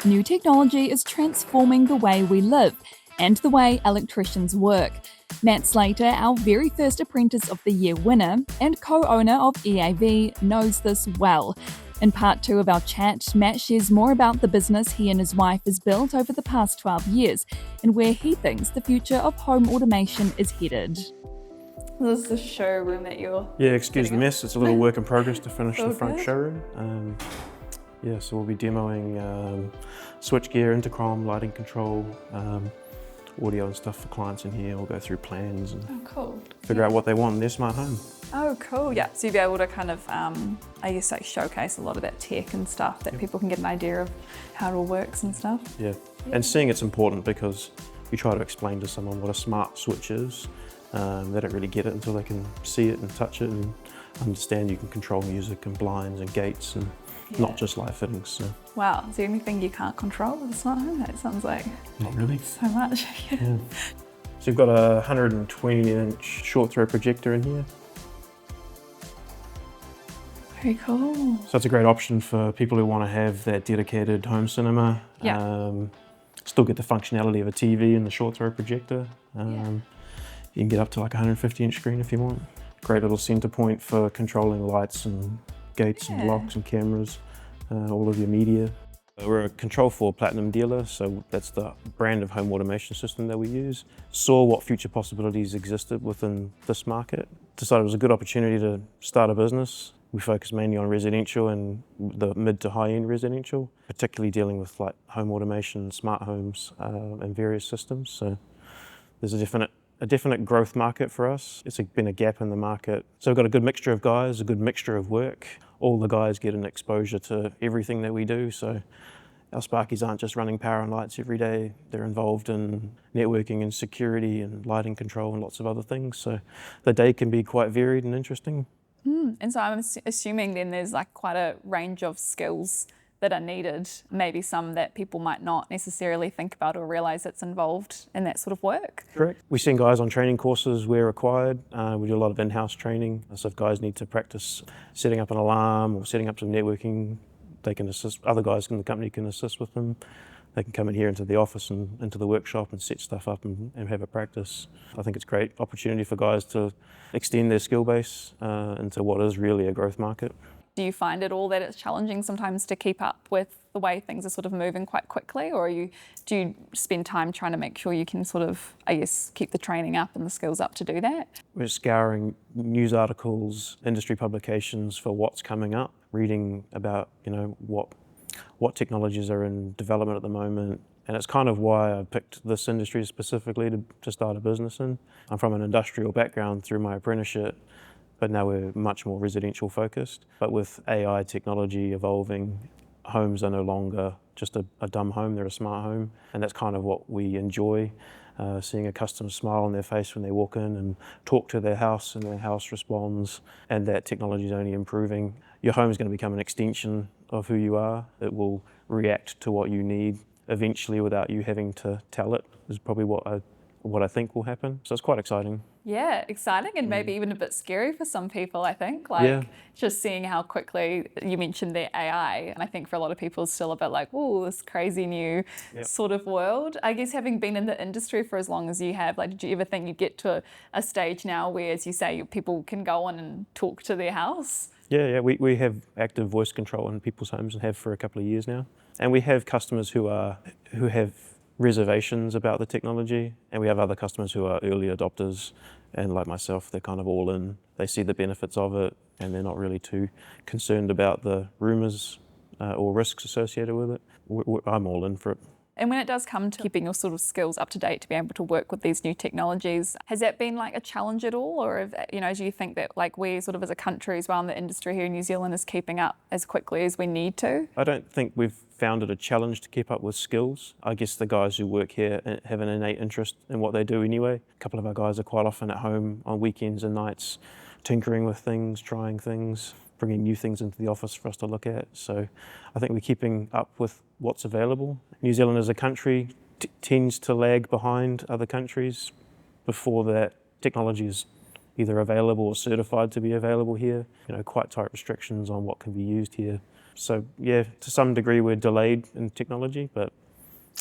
New technology is transforming the way we live and the way electricians work. Matt Slater, our very first Apprentice of the Year winner and co-owner of EAV, knows this well. In part 2 of our chat, Matt shares more about the business he and his wife has built over the past 12 years and where he thinks the future of home automation is headed. This is the showroom that you're... Yeah, excuse the mess. It's a little work in progress to finish the front good. showroom. So we'll be demoing switchgear, intercom, lighting control, audio and stuff for clients in here. We'll go through plans and figure out what they want in their smart home. Oh, cool. Yeah, so you'll be able to kind of, showcase a lot of that tech and stuff that people can get an idea of how it all works and stuff. Yeah, and seeing it's important because you try to explain to someone what a smart switch is. They don't really get it until they can see it and touch it and understand you can control music and blinds and gates and not just light fittings. So. Wow, is there anything you can't control with a smart home? That sounds like not really so much. Yeah. So you've got a 120-inch short throw projector in here. Very cool. So it's a great option for people who want to have that dedicated home cinema. Still get the functionality of a TV in the short throw projector. You can get up to like a 150-inch screen if you want. Great little center point for controlling lights and gates and locks and cameras, all of your media. We're a Control4 Platinum dealer, so that's the brand of home automation system that we use. Saw what future possibilities existed within this market. Decided it was a good opportunity to start a business. We focus mainly on residential and the mid to high-end residential, particularly dealing with like home automation, smart homes, and various systems. So there's a definite growth market for us. It's been a gap in the market. So we've got a good mixture of guys, a good mixture of work. All the guys get an exposure to everything that we do. So our Sparkies aren't just running power and lights every day. They're involved in networking and security and lighting control and lots of other things. So the day can be quite varied and interesting. And so I'm assuming then there's like quite a range of skills that are needed, maybe some that people might not necessarily think about or realise that's involved in that sort of work. Correct. We send guys on training courses where required. We do a lot of in-house training. So if guys need to practice setting up an alarm or setting up some networking, they can assist, other guys in the company can assist with them. They can come in here into the office and into the workshop and set stuff up and have a practice. I think it's a great opportunity for guys to extend their skill base into what is really a growth market. Do you find it all that it's challenging sometimes to keep up with the way things are sort of moving quite quickly, or do you spend time trying to make sure you can sort of, keep the training up and the skills up to do that? We're scouring news articles, industry publications for what's coming up, reading about, what technologies are in development at the moment. And it's kind of why I picked this industry specifically to start a business in. I'm from an industrial background through my apprenticeship, but now we're much more residential focused. But with AI technology evolving, homes are no longer just a dumb home, they're a smart home. And that's kind of what we enjoy, seeing a customer smile on their face when they walk in and talk to their house and their house responds, and that technology is only improving. Your home is going to become an extension of who you are. It will react to what you need eventually without you having to tell it, is probably what I think will happen. So it's quite exciting. Yeah, exciting and maybe even a bit scary for some people, I think. Just seeing how quickly, you mentioned the AI, and I think for a lot of people it's still a bit like, oh, this crazy new sort of world. I guess having been in the industry for as long as you have, did you ever think you'd get to a stage now where, as you say, people can go on and talk to their house? Yeah, we have active voice control in people's homes and have for a couple of years now. And we have customers who have reservations about the technology, and we have other customers who are early adopters, and like myself, they're kind of all in. They see the benefits of it and they're not really too concerned about the rumours or risks associated with it. I'm all in for it. And when it does come to keeping your sort of skills up to date to be able to work with these new technologies, has that been like a challenge at all? Or, do you think that we sort of as a country as well in the industry here in New Zealand is keeping up as quickly as we need to? I don't think we've found it a challenge to keep up with skills. I guess the guys who work here have an innate interest in what they do anyway. A couple of our guys are quite often at home on weekends and nights, tinkering with things, trying things, bringing new things into the office for us to look at. So I think we're keeping up with what's available. New Zealand as a country tends to lag behind other countries before that technology is either available or certified to be available here. Quite tight restrictions on what can be used here. So yeah, to some degree we're delayed in technology, but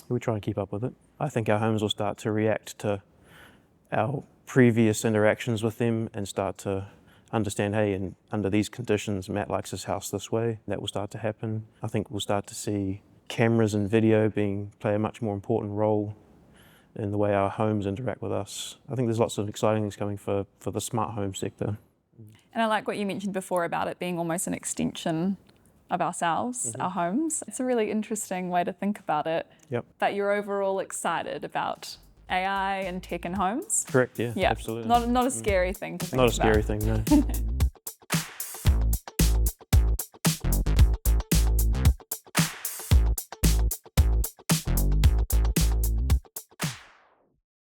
we try and keep up with it. I think our homes will start to react to our previous interactions with them and start to understand, hey, and under these conditions, Matt likes his house this way. That will start to happen. I think we'll start to see cameras and video play a much more important role in the way our homes interact with us. I think there's lots of exciting things coming for the smart home sector. And I like what you mentioned before about it being almost an extension of ourselves, our homes. It's a really interesting way to think about it. Yep. But you're overall excited about AI and tech in homes? Correct, yeah, absolutely. Not a scary thing to think about. Not a scary thing, no.